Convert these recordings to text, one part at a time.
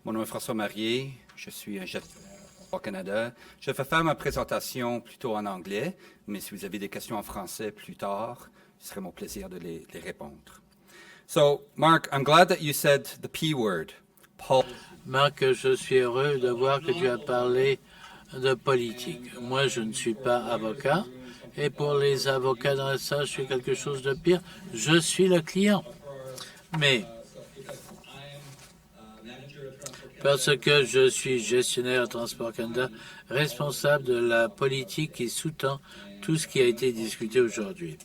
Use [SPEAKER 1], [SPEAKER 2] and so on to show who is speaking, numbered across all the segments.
[SPEAKER 1] Mon nom est François Marié, je suis un gestionnaire au Canada. Je vais faire ma présentation plutôt en anglais, mais si vous avez des questions en français plus tard, ce serait mon plaisir de les répondre. So, Mark, I'm glad that you said the P word.
[SPEAKER 2] Marc, je suis heureux de voir que tu as parlé de politique. Moi, je ne suis pas avocat. Et pour les avocats dans ça, je suis quelque chose de pire. Je suis le client. Mais parce que je suis gestionnaire à Transport Canada, responsable de la politique qui sous-tend tout ce qui a été discuté aujourd'hui.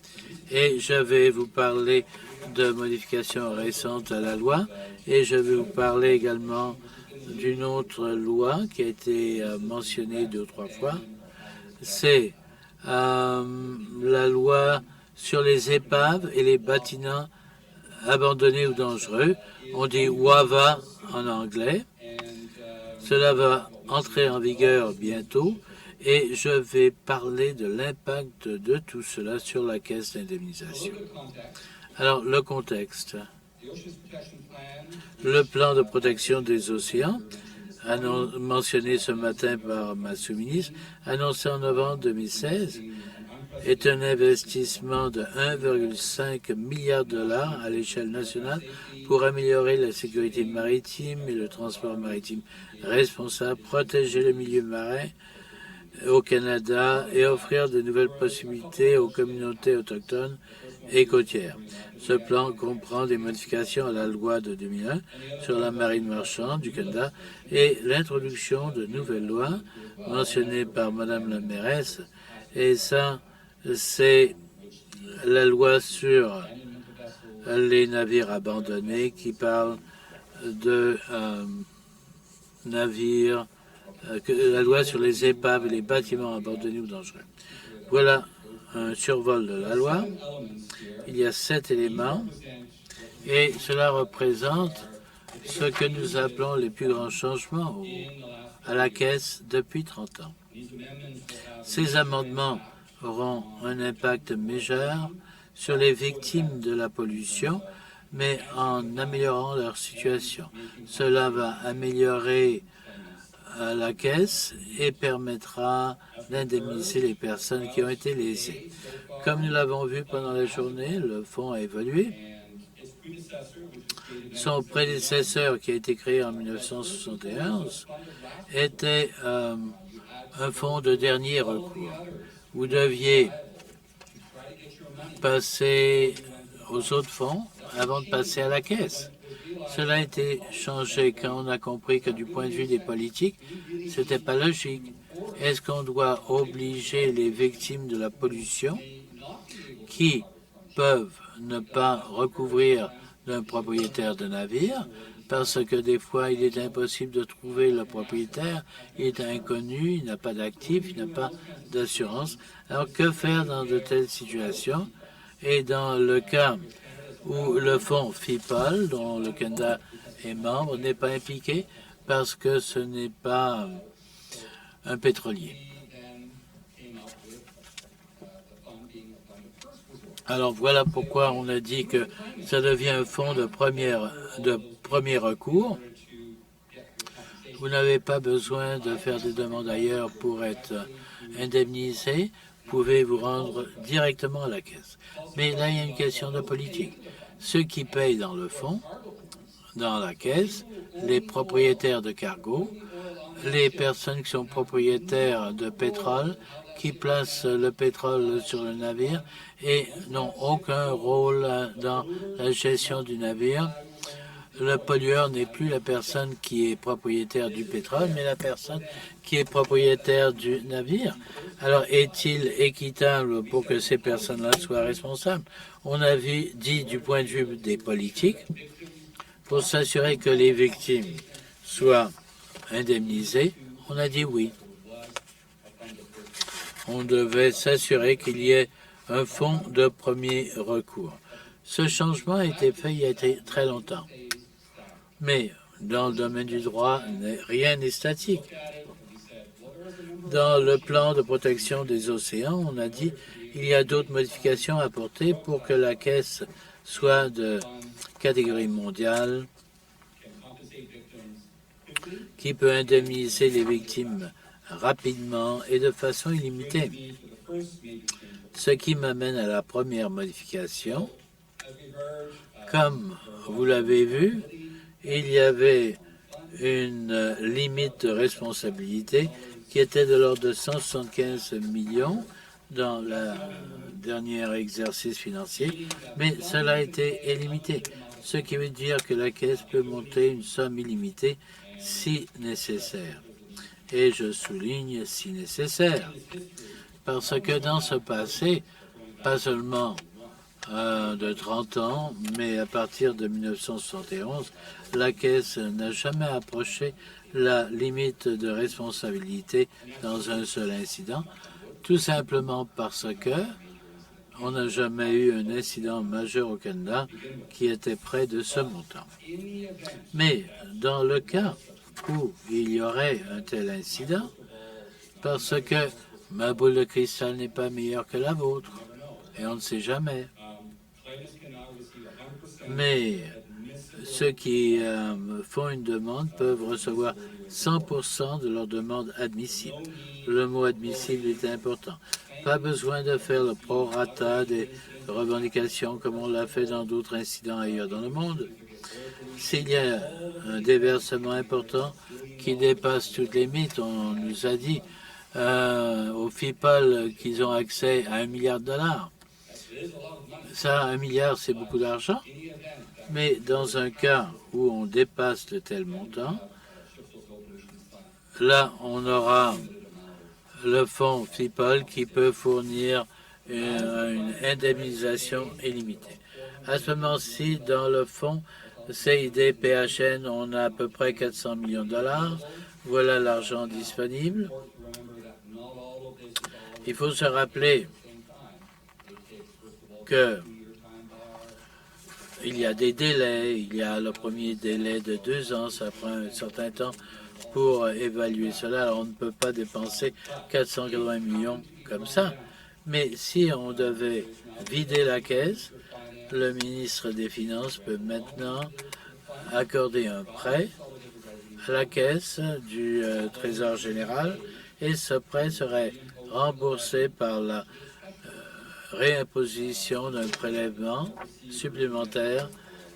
[SPEAKER 2] Et je vais vous parler de modifications récentes à la loi et je vais vous parler également d'une autre loi qui a été mentionnée 2 ou 3 fois. C'est la loi sur les épaves et les bâtiments abandonnés ou dangereux. On dit WAVA en anglais. Cela va entrer en vigueur bientôt et je vais parler de l'impact de tout cela sur la caisse d'indemnisation. Alors, le contexte. Le plan de protection des océans, mentionné ce matin par ma sous-ministre, annoncé en novembre 2016, est un investissement de 1,5 milliard de dollars à l'échelle nationale pour améliorer la sécurité maritime et le transport maritime responsable, protéger le milieu marin au Canada et offrir de nouvelles possibilités aux communautés autochtones et côtières. Ce plan comprend des modifications à la loi de 2001 sur la marine marchande du Canada et l'introduction de nouvelles lois mentionnées par Madame la mairesse. Et ça, c'est la loi sur les navires abandonnés qui parle de navires, la loi sur les épaves et les bâtiments abandonnés ou dangereux. Voilà un survol de la loi. Il y a 7 éléments et cela représente ce que nous appelons les plus grands changements à la Caisse depuis 30 ans. Ces amendements auront un impact majeur sur les victimes de la pollution, mais en améliorant leur situation. Cela va améliorer la Caisse et permettra d'indemniser les personnes qui ont été lésées. Comme nous l'avons vu pendant la journée, le fonds a évolué. Son prédécesseur, qui a été créé en 1971, était un fonds de dernier recours. Vous deviez passer aux autres fonds avant de passer à la Caisse. Cela a été changé quand on a compris que du point de vue des politiques, c'était pas logique. Est-ce qu'on doit obliger les victimes de la pollution qui peuvent ne pas recouvrir d'un propriétaire de navire parce que des fois, il est impossible de trouver le propriétaire, il est inconnu, il n'a pas d'actif, il n'a pas d'assurance. Alors, que faire dans de telles situations? Et dans le cas où le fonds FIPOL, dont le Canada est membre, n'est pas impliqué parce que ce n'est pas un pétrolier. Alors voilà pourquoi on a dit que ça devient un fonds de premier recours. Vous n'avez pas besoin de faire des demandes ailleurs pour être indemnisé. Vous pouvez vous rendre directement à la Caisse. Mais là, il y a une question de politique. Ceux qui payent dans le fonds, dans la Caisse, les propriétaires de cargo, les personnes qui sont propriétaires de pétrole, qui placent le pétrole sur le navire et n'ont aucun rôle dans la gestion du navire. Le pollueur n'est plus la personne qui est propriétaire du pétrole, mais la personne qui est propriétaire du navire. Alors, est-il équitable pour que ces personnes-là soient responsables? On a dit du point de vue des politiques, pour s'assurer que les victimes soient indemnisées, on a dit oui. On devait s'assurer qu'il y ait un fonds de premier recours. Ce changement a été fait il y a très longtemps. Mais dans le domaine du droit, rien n'est statique. Dans le plan de protection des océans, on a dit qu'il y a d'autres modifications à apporter pour que la Caisse soit de catégorie mondiale qui peut indemniser les victimes rapidement et de façon illimitée. Ce qui m'amène à la première modification. Comme vous l'avez vu, il y avait une limite de responsabilité qui était de l'ordre de 175 millions dans le dernier exercice financier, mais cela a été illimité, ce qui veut dire que la Caisse peut monter une somme illimitée si nécessaire. Et je souligne si nécessaire, parce que dans ce passé, pas seulement de 30 ans, mais à partir de 1971, la Caisse n'a jamais approché la limite de responsabilité dans un seul incident, tout simplement parce que on n'a jamais eu un incident majeur au Canada qui était près de ce montant. Mais dans le cas où il y aurait un tel incident, parce que ma boule de cristal n'est pas meilleure que la vôtre, et on ne sait jamais. Mais ceux qui font une demande peuvent recevoir 100% de leur demande admissible. Le mot admissible est important. Pas besoin de faire le prorata des revendications comme on l'a fait dans d'autres incidents ailleurs dans le monde. S'il y a un déversement important qui dépasse toutes les limites, on nous a dit aux FIPOL qu'ils ont accès à $1 milliard. Ça, 1 milliard, c'est beaucoup d'argent. Mais dans un cas où on dépasse de tel montant, là, on aura le fonds FIPOL qui peut fournir une indemnisation illimitée. À ce moment-ci, dans le fonds CID-PHN, on a à peu près 400 millions de dollars. Voilà l'argent disponible. Il faut se rappeler que il y a des délais. Il y a le premier délai de 2 ans, ça prend un certain temps pour évaluer cela. Alors, on ne peut pas dépenser 480 millions comme ça. Mais si on devait vider la caisse, le ministre des Finances peut maintenant accorder un prêt à la caisse du Trésor général et ce prêt serait remboursé par la réimposition d'un prélèvement supplémentaire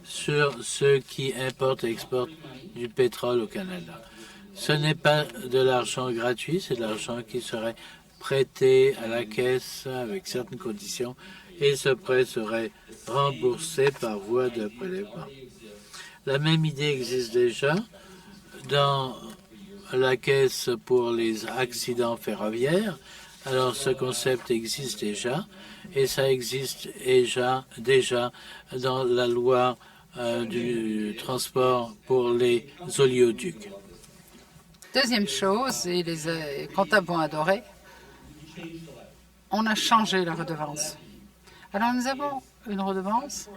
[SPEAKER 2] sur ceux qui importent et exportent du pétrole au Canada. Ce n'est pas de l'argent gratuit, c'est de l'argent qui serait prêté à la caisse avec certaines conditions et ce prêt serait remboursé par voie de prélèvement. La même idée existe déjà dans la caisse pour les accidents ferroviaires. Alors ce concept existe déjà et ça existe déjà dans la loi du transport pour les oléoducs.
[SPEAKER 3] Deuxième chose, et les comptables vont adorer, on a changé la redevance. Alors nous avons une redevance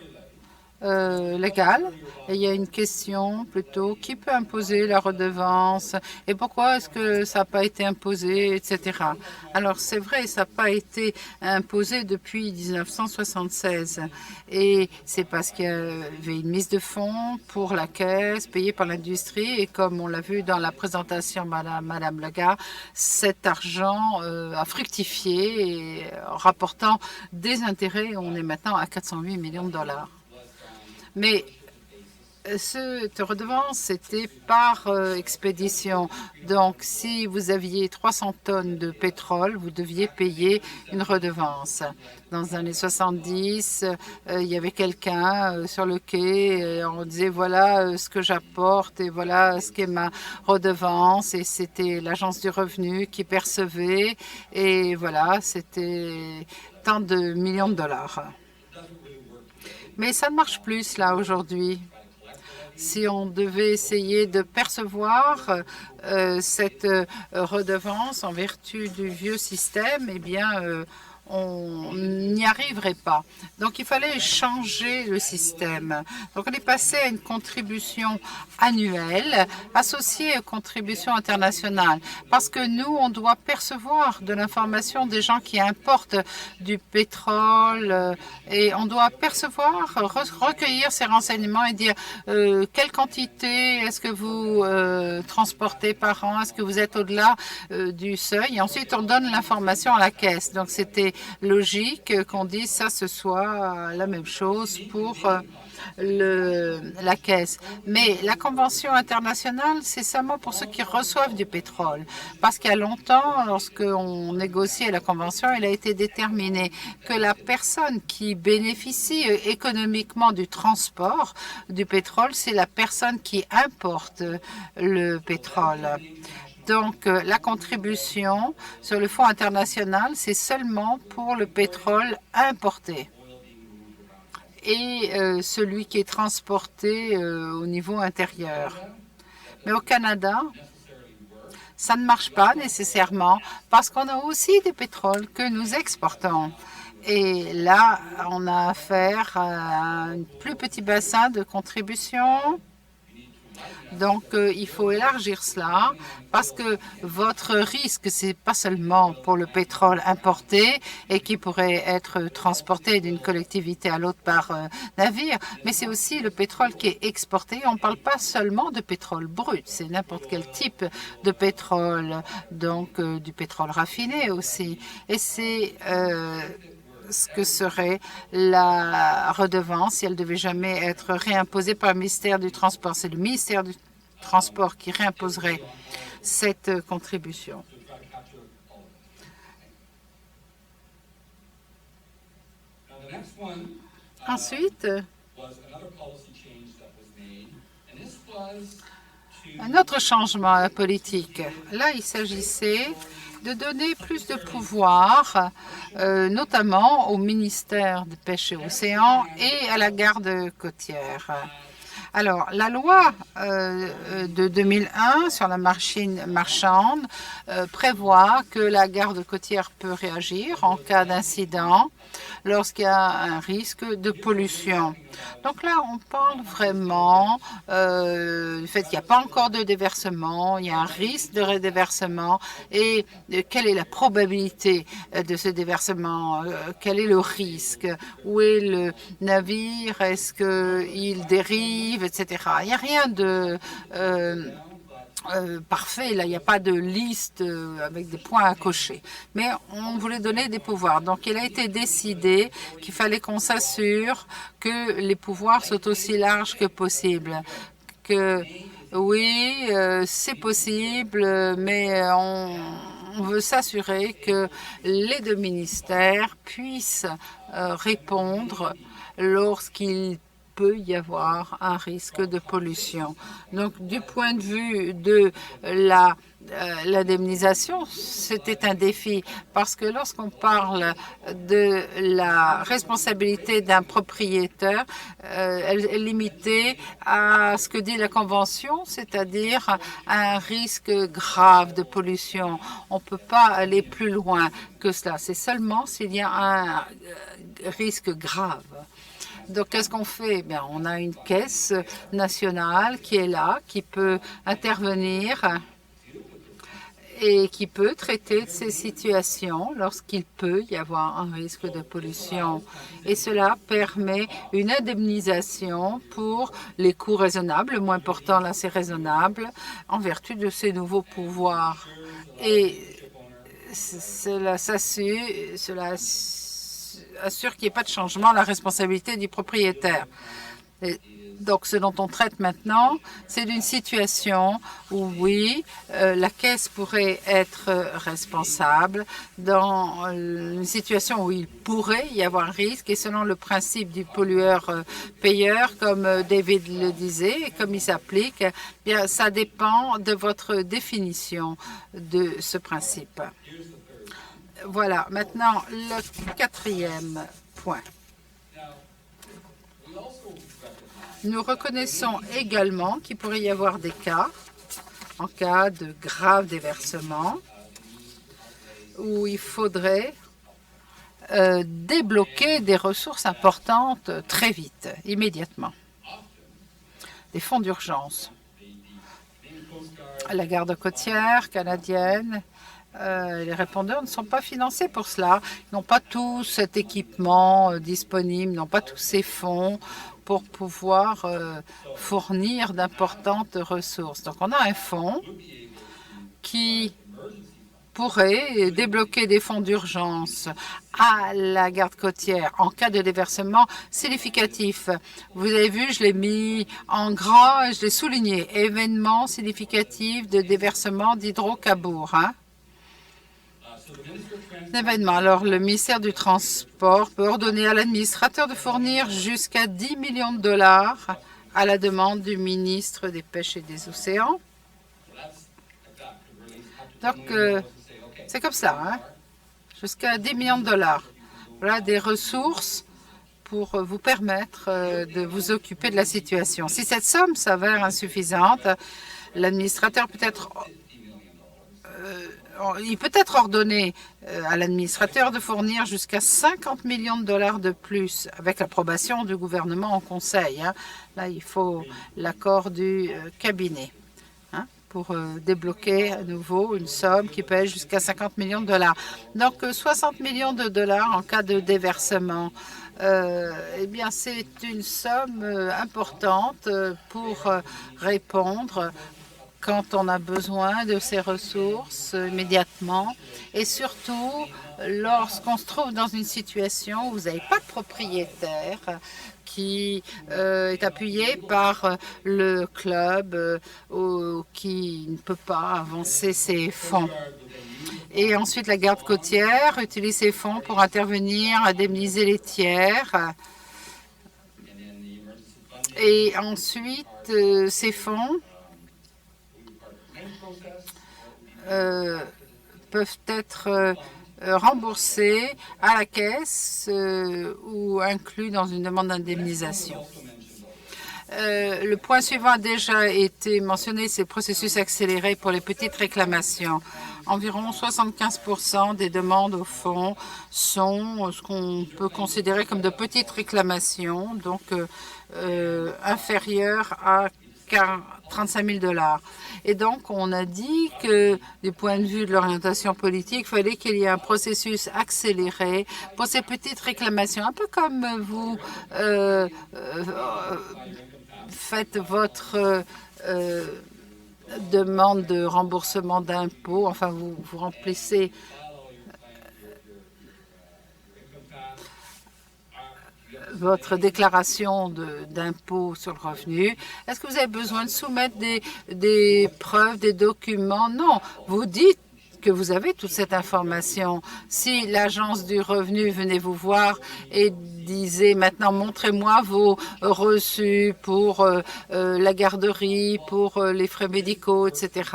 [SPEAKER 3] légale et il y a une question plutôt qui peut imposer la redevance et pourquoi est-ce que ça n'a pas été imposé, etc. Alors c'est vrai, ça n'a pas été imposé depuis 1976 et c'est parce qu'il y avait une mise de fonds pour la caisse payée par l'industrie et comme on l'a vu dans la présentation de Madame Legard, cet argent a fructifié et en rapportant des intérêts, on est maintenant à 408 millions de dollars. Mais cette redevance, c'était par expédition. Donc, si vous aviez 300 tonnes de pétrole, vous deviez payer une redevance. Dans les années 70, il y avait quelqu'un sur le quai, et on disait voilà ce que j'apporte et voilà ce qu'est ma redevance. Et c'était l'agence du revenu qui percevait. Et voilà, c'était tant de millions de dollars. Mais ça ne marche plus, là, aujourd'hui. Si on devait essayer de percevoir cette redevance en vertu du vieux système, eh bien, on n'y arriverait pas. Donc, il fallait changer le système. Donc, on est passé à une contribution annuelle associée aux contributions internationales. Parce que nous, on doit percevoir de l'information des gens qui importent du pétrole et on doit percevoir, recueillir ces renseignements et dire quelle quantité est-ce que vous transportez par an, est-ce que vous êtes au-delà du seuil. Et ensuite, on donne l'information à la caisse. Donc, c'était logique qu'on dise ça, ce soit la même chose pour la caisse. Mais la convention internationale, c'est seulement pour ceux qui reçoivent du pétrole. Parce qu'il y a longtemps, lorsqu'on négociait la convention, il a été déterminé que la personne qui bénéficie économiquement du transport du pétrole, c'est la personne qui importe le pétrole. Donc, la contribution sur le Fonds international, c'est seulement pour le pétrole importé et celui qui est transporté au niveau intérieur. Mais au Canada, ça ne marche pas nécessairement parce qu'on a aussi des pétroles que nous exportons. Et là, on a affaire à un plus petit bassin de contribution. Donc, il faut élargir cela parce que votre risque, c'est pas seulement pour le pétrole importé et qui pourrait être transporté d'une collectivité à l'autre par navire, mais c'est aussi le pétrole qui est exporté. On ne parle pas seulement de pétrole brut, c'est n'importe quel type de pétrole, donc du pétrole raffiné aussi. Et c'est ce que serait la redevance si elle devait jamais être réimposée par le ministère du Transport. C'est le ministère du Transport qui réimposerait cette contribution. Ensuite, un autre changement politique. Là, il s'agissait de donner plus de pouvoir, notamment au ministère de Pêche et Océans et à la garde côtière. Alors, la loi de 2001 sur la machine marchande prévoit que la garde côtière peut réagir en cas d'incident lorsqu'il y a un risque de pollution. Donc là, on parle vraiment du fait qu'il n'y a pas encore de déversement, il y a un risque de déversement et quelle est la probabilité de ce déversement, quel est le risque, où est le navire, est-ce qu'il dérive, etc. Il n'y a rien de parfait, là, il n'y a pas de liste avec des points à cocher. Mais on voulait donner des pouvoirs. Donc, il a été décidé qu'il fallait qu'on s'assure que les pouvoirs soient aussi larges que possible. Que oui, c'est possible, mais on veut s'assurer que les deux ministères puissent répondre lorsqu'il peut y avoir un risque de pollution. Donc, du point de vue de l'indemnisation, c'était un défi parce que lorsqu'on parle de la responsabilité d'un propriétaire, elle est limitée à ce que dit la Convention, c'est-à-dire un risque grave de pollution. On ne peut pas aller plus loin que cela. C'est seulement s'il y a un risque grave. Donc, qu'est-ce qu'on fait? Bien, on a une caisse nationale qui est là, qui peut intervenir et qui peut traiter de ces situations lorsqu'il peut y avoir un risque de pollution. Et cela permet une indemnisation pour les coûts raisonnables. Le moins important, là, c'est raisonnable, en vertu de ces nouveaux pouvoirs. Et cela assure qu'il n'y ait pas de changement à la responsabilité du propriétaire. Et donc, ce dont on traite maintenant, c'est d'une situation où, oui, la caisse pourrait être responsable dans une situation où il pourrait y avoir un risque et selon le principe du pollueur-payeur, comme David le disait, et comme il s'applique, bien, ça dépend de votre définition de ce principe. Voilà, maintenant, le quatrième point. Nous reconnaissons également qu'il pourrait y avoir des cas, en cas de grave déversement, où il faudrait débloquer des ressources importantes très vite, immédiatement. Des fonds d'urgence. La garde côtière canadienne, les répondeurs ne sont pas financés pour cela. Ils n'ont pas tout cet équipement disponible, n'ont pas tous ces fonds pour pouvoir fournir d'importantes ressources. Donc on a un fonds qui pourrait débloquer des fonds d'urgence à la garde côtière en cas de déversement significatif. Vous avez vu, je l'ai mis en gras et je l'ai souligné. Événement significatif de déversement d'hydrocarbures. Événement. Alors, le ministère du Transport peut ordonner à l'administrateur de fournir jusqu'à 10 millions de dollars à la demande du ministre des Pêches et des Océans. Donc, c'est comme ça, jusqu'à 10 millions de dollars. Voilà des ressources pour vous permettre de vous occuper de la situation. Si cette somme s'avère insuffisante, l'administrateur il peut être ordonné à l'administrateur de fournir jusqu'à 50 millions de dollars de plus avec l'approbation du gouvernement en conseil. Là, il faut l'accord du cabinet pour débloquer à nouveau une somme qui pèse jusqu'à 50 millions de dollars. Donc, 60 millions de dollars en cas de déversement. Eh bien, c'est une somme importante pour répondre quand on a besoin de ces ressources immédiatement et surtout lorsqu'on se trouve dans une situation où vous n'avez pas de propriétaire qui est appuyé par le club ou qui ne peut pas avancer ses fonds. Et ensuite, la garde côtière utilise ces fonds pour intervenir, indemniser les tiers. Et ensuite, ces fonds peuvent être remboursés à la caisse ou inclus dans une demande d'indemnisation. Le point suivant a déjà été mentionné, c'est le processus accéléré pour les petites réclamations. Environ 75% des demandes au fond sont ce qu'on peut considérer comme de petites réclamations, donc inférieures à 35 000 dollars. Et donc, on a dit que, du point de vue de l'orientation politique, il fallait qu'il y ait un processus accéléré pour ces petites réclamations, un peu comme vous faites votre demande de remboursement d'impôts, enfin, vous remplissez votre déclaration d'impôt sur le revenu. Est-ce que vous avez besoin de soumettre des preuves, des documents? Non, vous dites que vous avez toute cette information. Si l'agence du revenu venait vous voir et disait maintenant montrez-moi vos reçus pour la garderie, pour les frais médicaux, etc.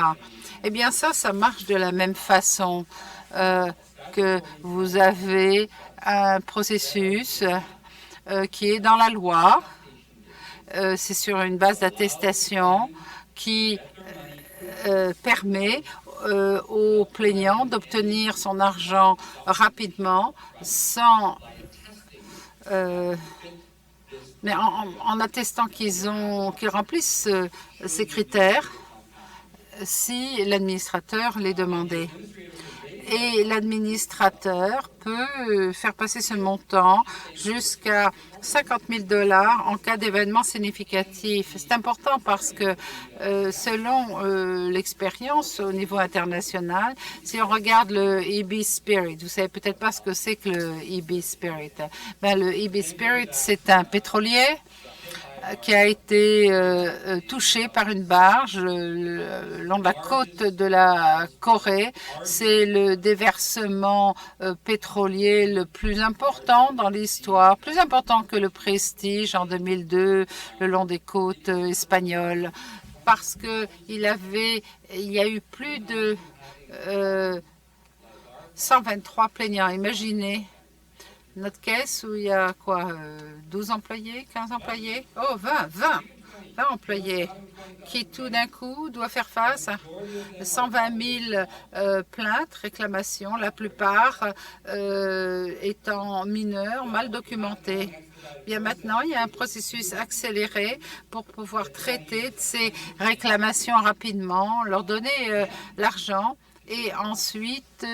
[SPEAKER 3] Eh bien ça marche de la même façon que vous avez un processus qui est dans la loi. C'est sur une base d'attestation qui permet aux plaignants d'obtenir son argent rapidement sans mais en attestant qu'ils remplissent ces critères si l'administrateur les demandait. Et l'administrateur peut faire passer ce montant jusqu'à 50 000 dollars en cas d'événement significatif. C'est important parce que selon l'expérience au niveau international, si on regarde le EB Spirit, vous savez peut-être pas ce que c'est que le EB Spirit. Ben, le EB Spirit, c'est un pétrolier qui a été touché par une barge le long de la côte de la Corée. C'est le déversement pétrolier le plus important dans l'histoire, plus important que le Prestige en 2002, le long des côtes espagnoles, parce que il y a eu plus de 123 plaignants. Imaginez notre caisse où il y a quoi, 12 employés, 15 employés? Oh, 20. employés qui tout d'un coup doit faire face à 120 000 plaintes, réclamations, la plupart étant mineures, mal documentées. Bien maintenant, il y a un processus accéléré pour pouvoir traiter de ces réclamations rapidement, leur donner l'argent et ensuite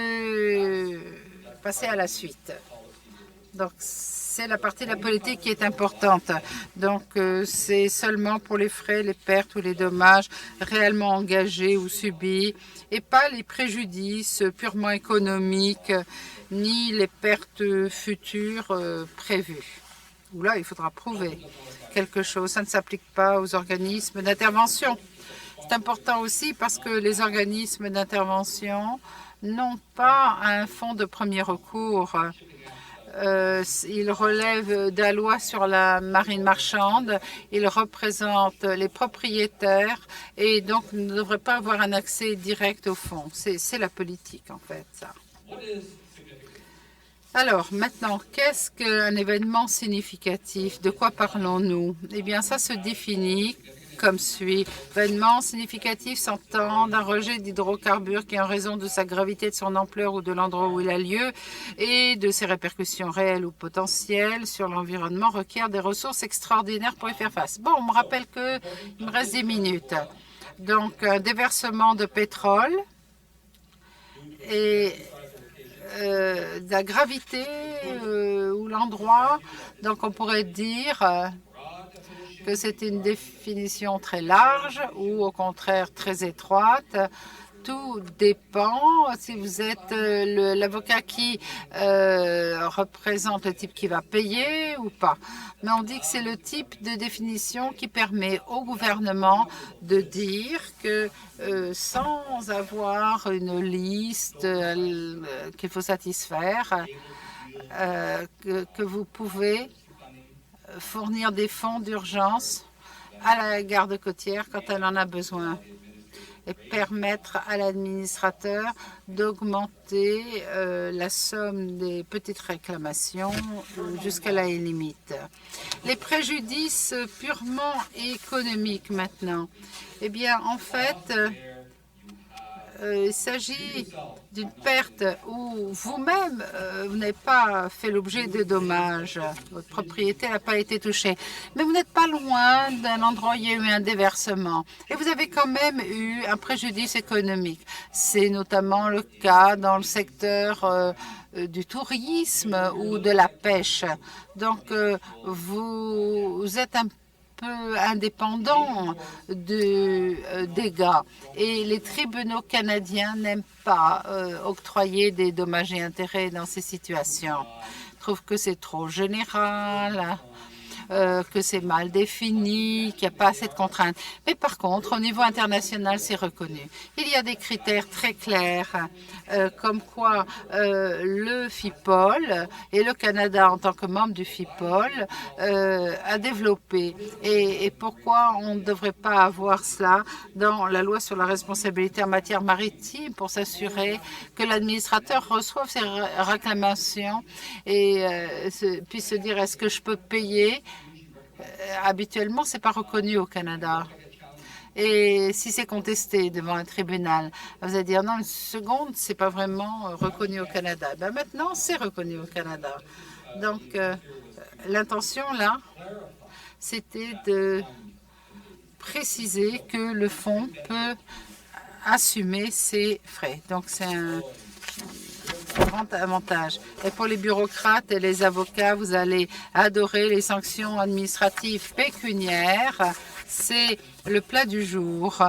[SPEAKER 3] passer à la suite. Donc, c'est la partie de la politique qui est importante. Donc, c'est seulement pour les frais, les pertes ou les dommages réellement engagés ou subis et pas les préjudices purement économiques ni les pertes futures prévues. Où là, il faudra prouver quelque chose. Ça ne s'applique pas aux organismes d'intervention. C'est important aussi parce que les organismes d'intervention n'ont pas un fonds de premier recours. Ils relèvent de la loi sur la marine marchande. Ils représentent les propriétaires et donc ne devraient pas avoir un accès direct au fonds. C'est la politique, en fait, ça. Alors, maintenant, qu'est-ce qu'un événement significatif? De quoi parlons-nous? Eh bien, ça se définit comme suit. Événement significatif s'entend d'un rejet d'hydrocarbures qui, en raison de sa gravité, de son ampleur ou de l'endroit où il a lieu et de ses répercussions réelles ou potentielles sur l'environnement, requiert des ressources extraordinaires pour y faire face. Bon, on me rappelle qu'il me reste 10 minutes. Donc, un déversement de pétrole et de la gravité ou l'endroit. Donc, on pourrait dire que c'est une définition très large ou au contraire très étroite. Tout dépend si vous êtes l'avocat qui représente le type qui va payer ou pas. Mais on dit que c'est le type de définition qui permet au gouvernement de dire que sans avoir une liste qu'il faut satisfaire, que vous pouvez fournir des fonds d'urgence à la garde côtière quand elle en a besoin et permettre à l'administrateur d'augmenter la somme des petites réclamations jusqu'à la limite. Les préjudices purement économiques maintenant. Eh bien, en fait, il s'agit d'une perte où vous-même, vous n'avez pas fait l'objet de dommages. Votre propriété n'a pas été touchée. Mais vous n'êtes pas loin d'un endroit où il y a eu un déversement. Et vous avez quand même eu un préjudice économique. C'est notamment le cas dans le secteur du tourisme ou de la pêche. Donc, vous êtes un peu indépendant de dégâts. Et les tribunaux canadiens n'aiment pas octroyer des dommages et intérêts dans ces situations. Ils trouvent que c'est trop général, que c'est mal défini, qu'il n'y a pas assez de contraintes. Mais par contre, au niveau international, c'est reconnu. Il y a des critères très clairs, comme quoi le FIPOL et le Canada, en tant que membre du FIPOL, a développé. Et pourquoi on ne devrait pas avoir cela dans la loi sur la responsabilité en matière maritime pour s'assurer que l'administrateur reçoive ses réclamations et puisse se dire est-ce que je peux payer? Habituellement, ce n'est pas reconnu au Canada. Et si c'est contesté devant un tribunal, vous allez dire non, une seconde, ce n'est pas vraiment reconnu au Canada. Ben maintenant, c'est reconnu au Canada. Donc, l'intention là, c'était de préciser que le fonds peut assumer ses frais. Donc, c'est un grand avantage. Et pour les bureaucrates et les avocats, vous allez adorer les sanctions administratives pécuniaires. C'est le plat du jour.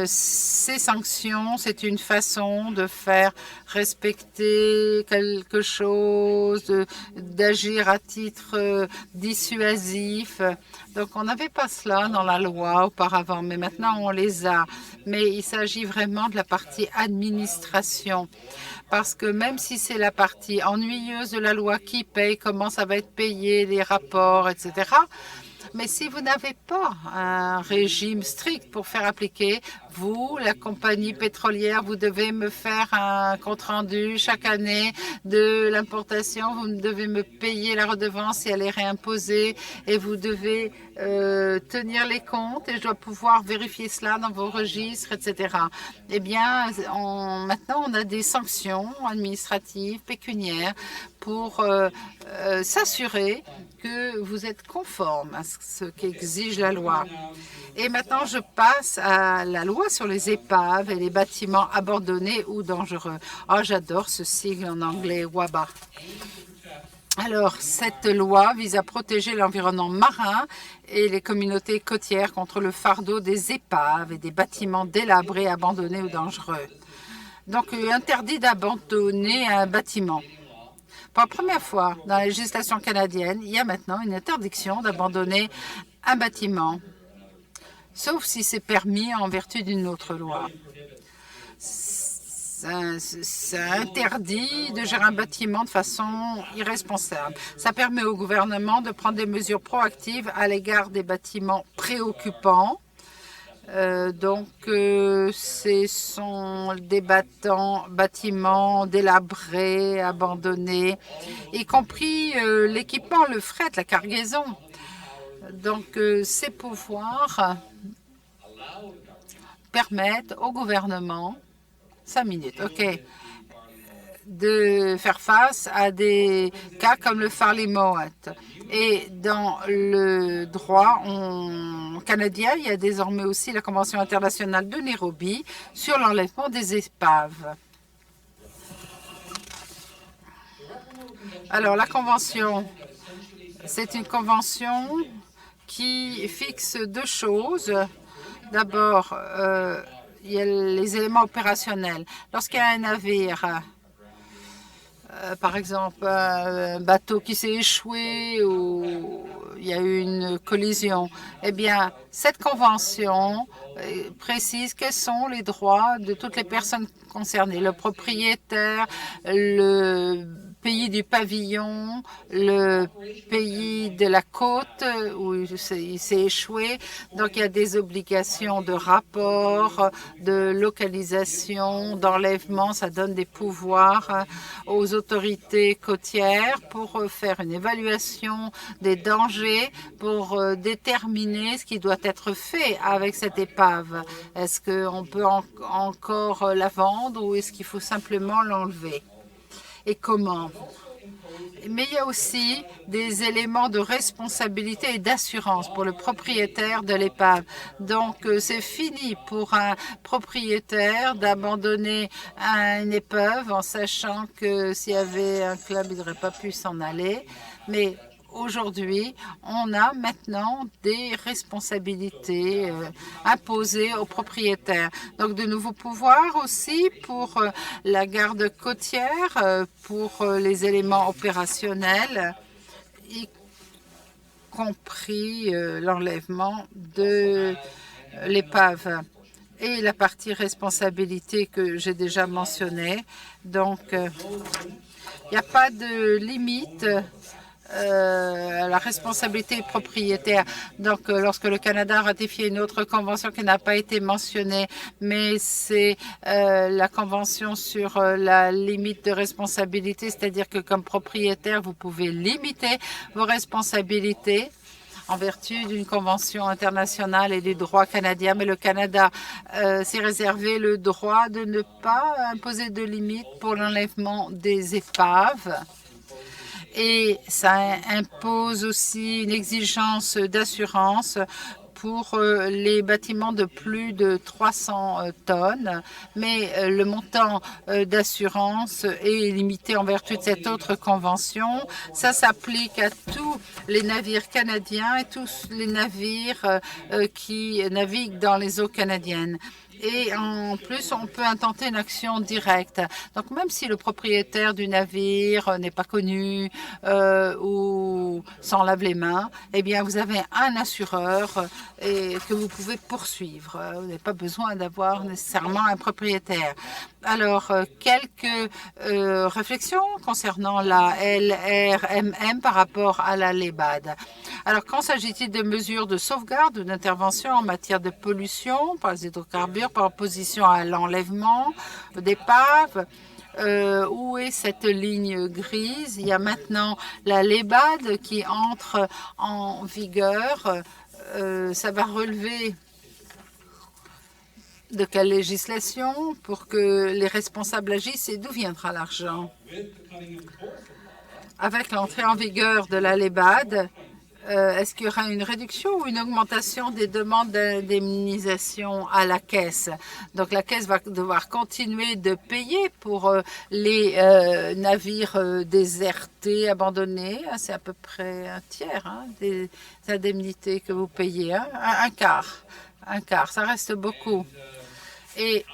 [SPEAKER 3] Ces sanctions, c'est une façon de faire respecter quelque chose, d'agir à titre dissuasif. Donc, on n'avait pas cela dans la loi auparavant, mais maintenant, on les a. Mais il s'agit vraiment de la partie administration. Parce que même si c'est la partie ennuyeuse de la loi qui paye, comment ça va être payé, les rapports, etc., Mais si vous n'avez pas un régime strict pour faire appliquer, vous, la compagnie pétrolière, vous devez me faire un compte-rendu chaque année de l'importation. Vous devez me payer la redevance si elle est réimposée et vous devez tenir les comptes et je dois pouvoir vérifier cela dans vos registres, etc. Eh bien, maintenant, on a des sanctions administratives, pécuniaires pour s'assurer que vous êtes conforme à ce qu'exige la loi. Et maintenant, je passe à la loi sur les épaves et les bâtiments abandonnés ou dangereux. Oh, j'adore ce sigle en anglais, WABA. Alors, cette loi vise à protéger l'environnement marin et les communautés côtières contre le fardeau des épaves et des bâtiments délabrés, abandonnés ou dangereux. Donc, interdit d'abandonner un bâtiment. Pour la première fois dans la législation canadienne, il y a maintenant une interdiction d'abandonner un bâtiment, sauf si c'est permis en vertu d'une autre loi. Ça interdit de gérer un bâtiment de façon irresponsable. Ça permet au gouvernement de prendre des mesures proactives à l'égard des bâtiments préoccupants. Ce sont des bâtiments délabrés, abandonnés, y compris l'équipement, le fret, la cargaison. Donc, ces pouvoirs permettent au gouvernement, 5 minutes, OK, de faire face à des cas comme le Farley Mowat. Et dans le droit canadien, il y a désormais aussi la Convention internationale de Nairobi sur l'enlèvement des épaves. Alors, la Convention, c'est une convention qui fixe deux choses. D'abord, il y a les éléments opérationnels. Lorsqu'il y a un navire, par exemple, un bateau qui s'est échoué ou il y a eu une collision, eh bien, cette convention précise quels sont les droits de toutes les personnes concernées, le propriétaire, le pays du pavillon, le pays de la côte où il s'est échoué. Donc, il y a des obligations de rapport, de localisation, d'enlèvement. Ça donne des pouvoirs aux autorités côtières pour faire une évaluation des dangers, pour déterminer ce qui doit être fait avec cette épave. Est-ce qu'on peut encore la vendre ou est-ce qu'il faut simplement l'enlever? Et comment? Mais il y a aussi des éléments de responsabilité et d'assurance pour le propriétaire de l'épave. Donc, c'est fini pour un propriétaire d'abandonner une épave en sachant que s'il y avait un club, il n'aurait pas pu s'en aller. Mais aujourd'hui, on a maintenant des responsabilités imposées aux propriétaires. Donc, de nouveaux pouvoirs aussi pour la garde côtière, pour les éléments opérationnels, y compris l'enlèvement de l'épave. Et la partie responsabilité que j'ai déjà mentionnée. Donc, il n'y a pas de limite la responsabilité propriétaire. Donc, lorsque le Canada a ratifié une autre convention qui n'a pas été mentionnée, mais c'est la convention sur la limite de responsabilité, c'est-à-dire que comme propriétaire, vous pouvez limiter vos responsabilités en vertu d'une convention internationale et du droit canadien, mais le Canada s'est réservé le droit de ne pas imposer de limite pour l'enlèvement des épaves. Et ça impose aussi une exigence d'assurance pour les bâtiments de plus de 300 tonnes, mais le montant d'assurance est limité en vertu de cette autre convention. Ça s'applique à tous les navires canadiens et tous les navires qui naviguent dans les eaux canadiennes. Et en plus, on peut intenter une action directe. Donc, même si le propriétaire du navire n'est pas connu ou s'en lave les mains, eh bien, vous avez un assureur et que vous pouvez poursuivre. Vous n'avez pas besoin d'avoir nécessairement un propriétaire. Alors, quelques réflexions concernant la LRMM par rapport à la LEBAD. Alors, quand s'agit-il de mesures de sauvegarde ou d'intervention en matière de pollution par les hydrocarbures par opposition à l'enlèvement d'épaves? Où est cette ligne grise? Il y a maintenant la LEBAD qui entre en vigueur. Ça va relever de quelle législation pour que les responsables agissent et d'où viendra l'argent? Avec l'entrée en vigueur de la LEBAD, est-ce qu'il y aura une réduction ou une augmentation des demandes d'indemnisation à la caisse? Donc la caisse va devoir continuer de payer pour les navires désertés, abandonnés. C'est à peu près un tiers des indemnités que vous payez. Un quart. Un quart, ça reste beaucoup. Et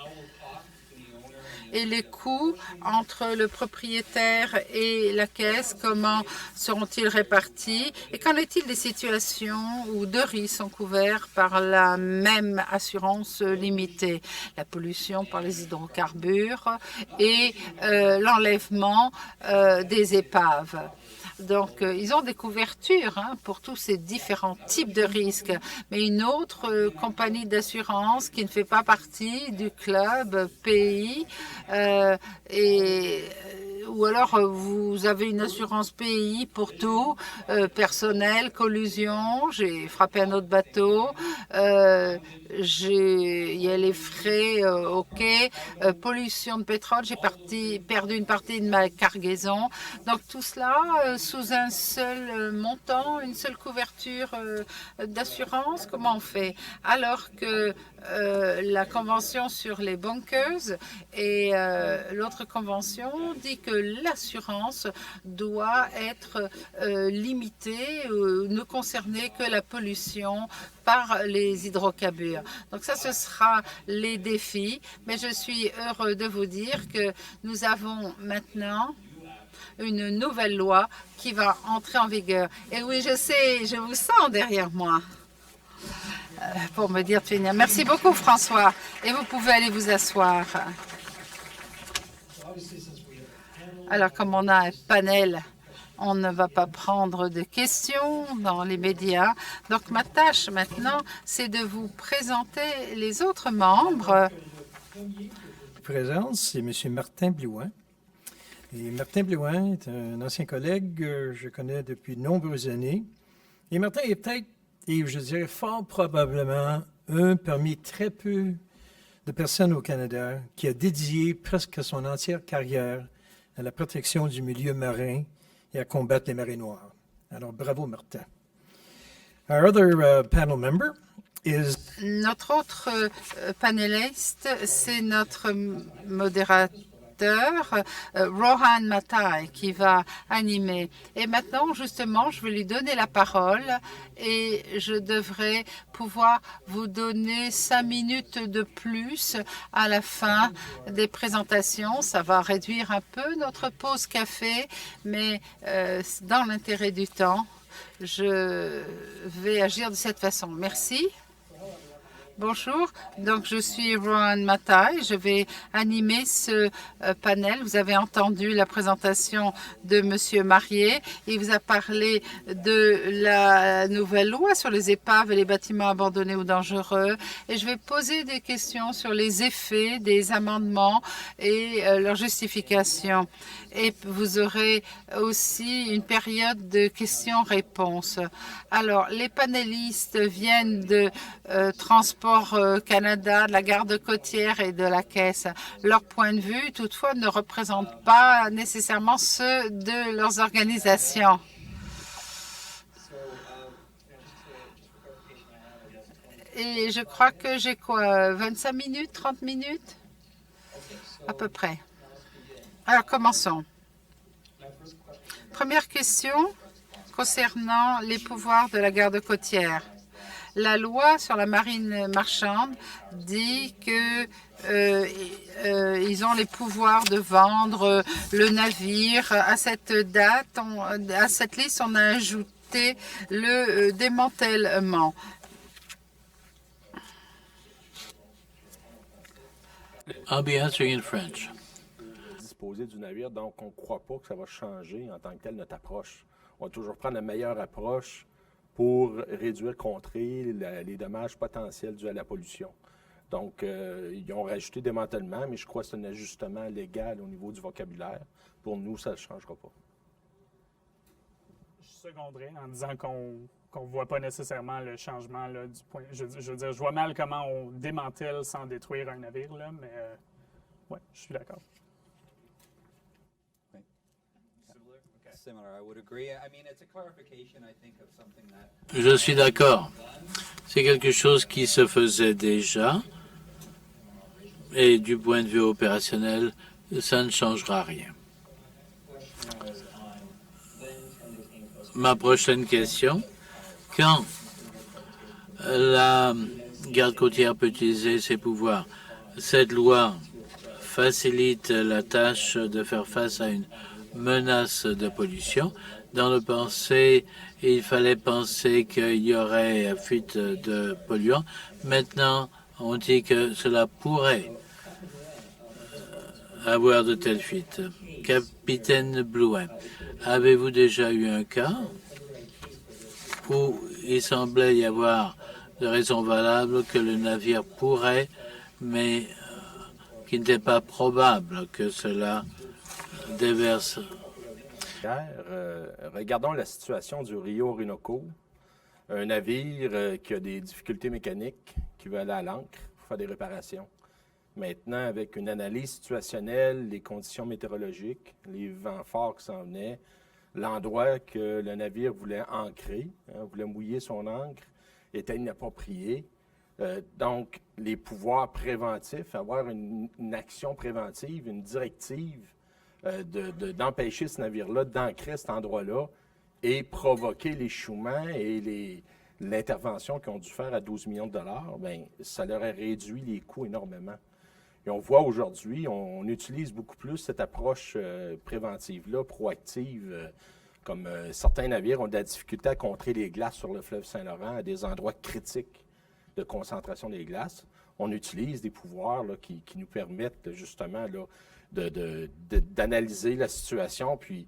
[SPEAKER 3] les coûts entre le propriétaire et la caisse, comment seront-ils répartis? Et qu'en est-il des situations où deux risques sont couverts par la même assurance limitée? La pollution par les hydrocarbures et l'enlèvement des épaves. Donc, ils ont des couvertures pour tous ces différents types de risques. Mais une autre compagnie d'assurance qui ne fait pas partie du club pays ou alors vous avez une assurance pays pour tout, personnel, collusion, j'ai frappé un autre bateau, il y a les frais au quai, pollution de pétrole, j'ai perdu une partie de ma cargaison. Donc tout cela sous un seul montant, une seule couverture d'assurance, comment on fait? Alors que la convention sur les bunkers et l'autre convention dit que l'assurance doit être limitée, ne concerner que la pollution par les hydrocarbures. Donc ça, ce sera les défis, mais je suis heureux de vous dire que nous avons maintenant une nouvelle loi qui va entrer en vigueur. Et oui, je sais, je vous sens derrière moi pour me dire de finir. Merci beaucoup, François. Et vous pouvez aller vous asseoir. Alors, comme on a un panel, on ne va pas prendre de questions dans les médias. Donc, ma tâche maintenant, c'est de vous présenter les autres membres.
[SPEAKER 4] Présent, c'est M. Martin Blouin. Et Martin Blouin est un ancien collègue que je connais depuis de nombreuses années. Et Martin est peut-être, et je dirais fort probablement, un parmi très peu de personnes au Canada qui a dédié presque son entière carrière à la protection du milieu marin et à combattre les marées noires. Alors, bravo, Martin. Our other panel member is...
[SPEAKER 3] Notre autre panéliste, c'est notre modérateur, Rohan Matai, qui va animer. Et maintenant, justement, je vais lui donner la parole et je devrais pouvoir vous donner 5 minutes de plus à la fin des présentations. Ça va réduire un peu notre pause café, mais dans l'intérêt du temps, je vais agir de cette façon. Merci. Bonjour, donc je suis Rohan Matai, je vais animer ce panel. Vous avez entendu la présentation de Monsieur Marier. Il vous a parlé de la nouvelle loi sur les épaves et les bâtiments abandonnés ou dangereux. Et je vais poser des questions sur les effets des amendements et leur justification. Et vous aurez aussi une période de questions-réponses. Alors, les panélistes viennent de Transport Canada, de la garde côtière et de la Caisse. Leur point de vue, toutefois, ne représente pas nécessairement ceux de leurs organisations. Et je crois que j'ai quoi, 25 minutes, 30 minutes à peu près. Alors, commençons. Première question concernant les pouvoirs de la garde côtière. La loi sur la marine marchande dit que ils ont les pouvoirs de vendre le navire. À cette date, à cette liste, on a ajouté le démantèlement.
[SPEAKER 2] I'll be answering in French.
[SPEAKER 5] Disposer du navire, donc on ne croit pas que ça va changer en tant que tel notre approche. On va toujours prendre la meilleure approche pour réduire, contrer les dommages potentiels dus à la pollution. Donc, ils ont rajouté démantèlement, mais je crois que c'est un ajustement légal au niveau du vocabulaire. Pour nous, ça ne changera pas.
[SPEAKER 6] Je seconderais en disant qu'on ne voit pas nécessairement le changement là, du point. Je veux dire, je vois mal comment on démantèle sans détruire un navire, là, mais ouais, je suis d'accord.
[SPEAKER 2] Je suis d'accord. C'est quelque chose qui se faisait déjà. Et du point de vue opérationnel, ça ne changera rien. Ma prochaine question. Quand la garde côtière peut utiliser ses pouvoirs, cette loi facilite la tâche de faire face à une menace de pollution. Dans le passé, il fallait penser qu'il y aurait fuite de polluants. Maintenant, on dit que cela pourrait avoir de telles fuites. Capitaine Blouin, avez-vous déjà eu un cas où il semblait y avoir de raisons valables que le navire pourrait, mais qu'il n'était pas probable que cela déverse?
[SPEAKER 5] Regardons la situation du Rio Orinoco, un navire qui a des difficultés mécaniques, qui veut aller à l'ancre pour faire des réparations. Maintenant, avec une analyse situationnelle, les conditions météorologiques, les vents forts qui s'en venaient, l'endroit que le navire voulait ancrer, voulait mouiller son ancre, était inapproprié. Donc, les pouvoirs préventifs, avoir une action préventive, une directive d'empêcher ce navire-là d'ancrer cet endroit-là et provoquer l'échouement et l'intervention qu'ils ont dû faire à 12 millions de dollars, bien, ça leur a réduit les coûts énormément. Et on voit aujourd'hui, on utilise beaucoup plus cette approche préventive-là, proactive, comme certains navires ont de la difficulté à contrer les glaces sur le fleuve Saint-Laurent à des endroits critiques de concentration des glaces. On utilise des pouvoirs là, qui nous permettent justement là, d'analyser la situation, puis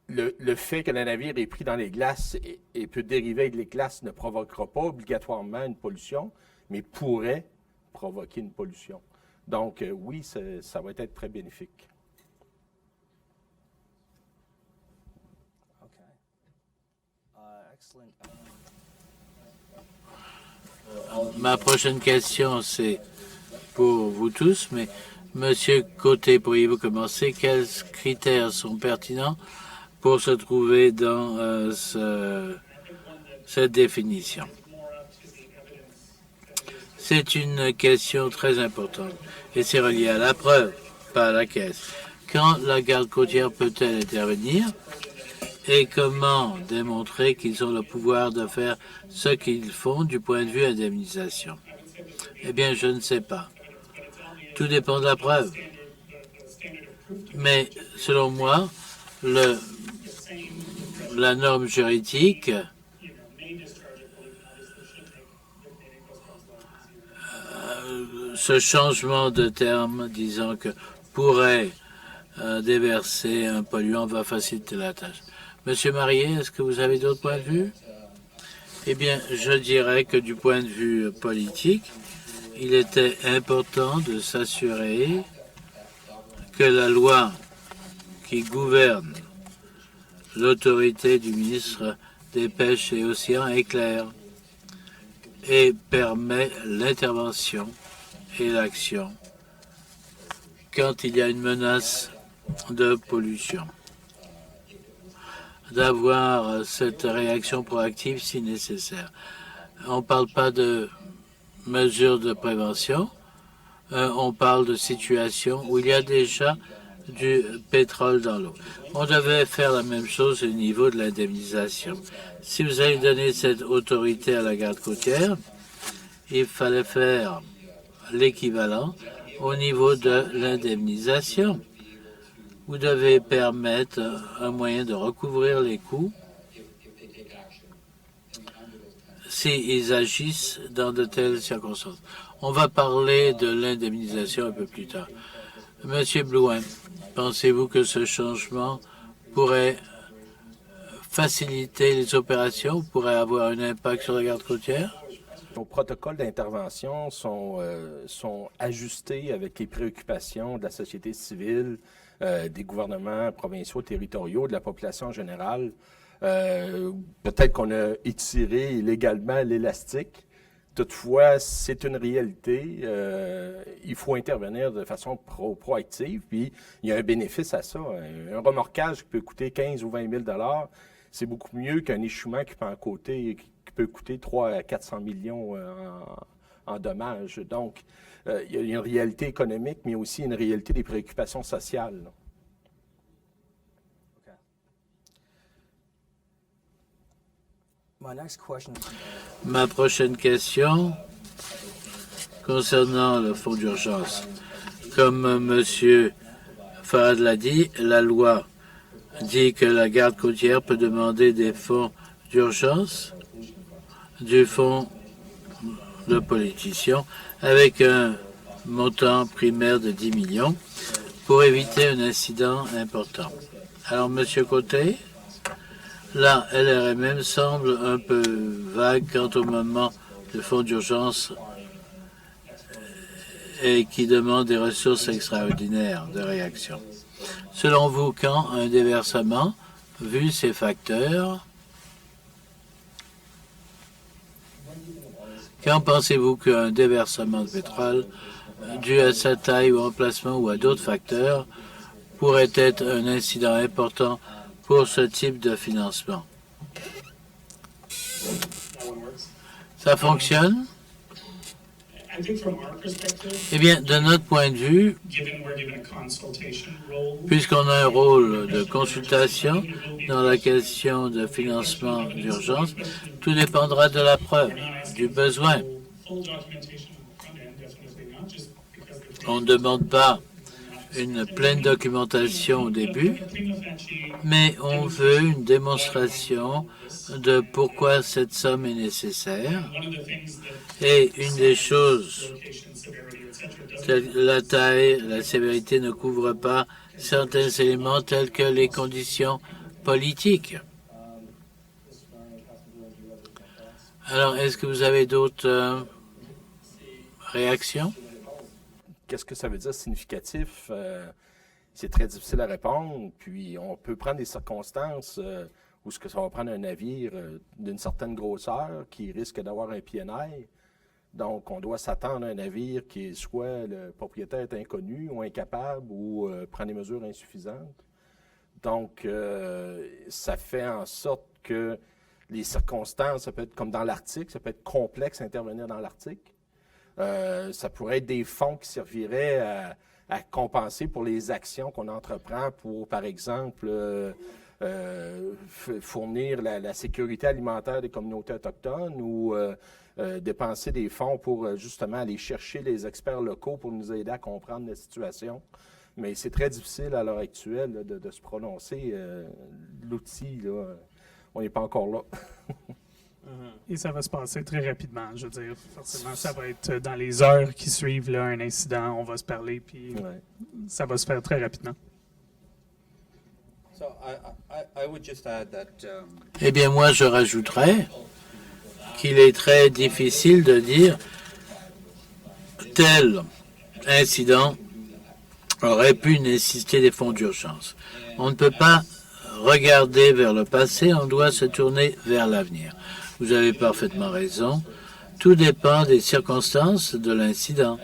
[SPEAKER 5] le fait que le navire est pris dans les glaces et peut dériver avec les glaces ne provoquera pas obligatoirement une pollution, mais pourrait provoquer une pollution. Donc, oui, ça va être très bénéfique.
[SPEAKER 2] Ma prochaine question, c'est pour vous tous, mais Monsieur Côté, pourriez-vous commencer? Quels critères sont pertinents pour se trouver dans cette définition? C'est une question très importante et c'est relié à la preuve, pas à la caisse. Quand la garde côtière peut-elle intervenir et comment démontrer qu'ils ont le pouvoir de faire ce qu'ils font du point de vue indemnisation? Eh bien, je ne sais pas. Tout dépend de la preuve. Mais selon moi, la norme juridique ce changement de terme disant que pourrait déverser un polluant va faciliter la tâche. Monsieur Marié, est-ce que vous avez d'autres points de vue? Eh bien, je dirais que du point de vue politique, il était important de s'assurer que la loi qui gouverne l'autorité du ministre des Pêches et Océans est claire et permet l'intervention et l'action quand il y a une menace de pollution. D'avoir cette réaction proactive si nécessaire. On ne parle pas de mesures de prévention, on parle de situations où il y a déjà du pétrole dans l'eau. On devait faire la même chose au niveau de l'indemnisation. Si vous avez donné cette autorité à la garde côtière, il fallait faire l'équivalent au niveau de l'indemnisation. Vous devez permettre un moyen de recouvrir les coûts s'ils agissent dans de telles circonstances. On va parler de l'indemnisation un peu plus tard. Monsieur Blouin, pensez-vous que ce changement pourrait faciliter les opérations, pourrait avoir un impact sur la garde côtière?
[SPEAKER 5] Nos protocoles d'intervention sont ajustés avec les préoccupations de la société civile, des gouvernements provinciaux, territoriaux, de la population en générale. Peut-être qu'on a étiré illégalement l'élastique. Toutefois, c'est une réalité. Il faut intervenir de façon proactive. Puis, il y a un bénéfice à ça. Un remorquage qui peut coûter 15 ou 20 000 $, c'est beaucoup mieux qu'un échouement qui peut coûter 300 à 400 millions en dommages. Donc, il y a une réalité économique, mais aussi une réalité des préoccupations sociales. Là.
[SPEAKER 2] Ma prochaine question concernant le fonds d'urgence. Comme M. Farad l'a dit, la loi dit que la garde côtière peut demander des fonds d'urgence du fonds de politiciens avec un montant primaire de 10 millions pour éviter un incident important. Alors, M. Côté, la LRMM semble un peu vague quant au moment du fonds d'urgence et qui demande des ressources extraordinaires de réaction. Selon vous, quand un déversement, vu ces facteurs, quand pensez-vous qu'un déversement de pétrole, dû à sa taille ou emplacement ou à d'autres facteurs, pourrait être un incident important pour ce type de financement? Ça fonctionne? Eh bien, de notre point de vue, puisqu'on a un rôle de consultation dans la question de financement d'urgence, tout dépendra de la preuve, du besoin. On ne demande pas une pleine documentation au début, mais on veut une démonstration de pourquoi cette somme est nécessaire. Et une des choses, la taille, la sévérité ne couvrent pas certains éléments tels que les conditions politiques. Alors, est-ce que vous avez d'autres réactions?
[SPEAKER 5] Qu'est-ce que ça veut dire significatif? C'est très difficile à répondre. Puis, on peut prendre des circonstances où ce que ça va prendre un navire d'une certaine grosseur qui risque d'avoir un PNI. Donc, on doit s'attendre à un navire qui est soit le propriétaire est inconnu ou incapable ou prend des mesures insuffisantes. Donc, ça fait en sorte que les circonstances, ça peut être comme dans l'Arctique, ça peut être complexe à intervenir dans l'Arctique. Ça pourrait être des fonds qui serviraient à compenser pour les actions qu'on entreprend pour, par exemple, fournir la sécurité alimentaire des communautés autochtones ou dépenser des fonds pour justement aller chercher les experts locaux pour nous aider à comprendre la situation. Mais c'est très difficile à l'heure actuelle là, de se prononcer. L'outil, là, on n'est pas encore là.
[SPEAKER 6] Et ça va se passer très rapidement. Je veux dire, forcément, ça va être dans les heures qui suivent là, un incident. On va se parler, puis ça va se faire très rapidement.
[SPEAKER 2] Eh bien, moi, je rajouterais qu'il est très difficile de dire tel incident aurait pu nécessiter des fonds d'urgence. On ne peut pas regarder vers le passé, on doit se tourner vers l'avenir. Vous avez parfaitement raison. Tout dépend des circonstances de l'incident.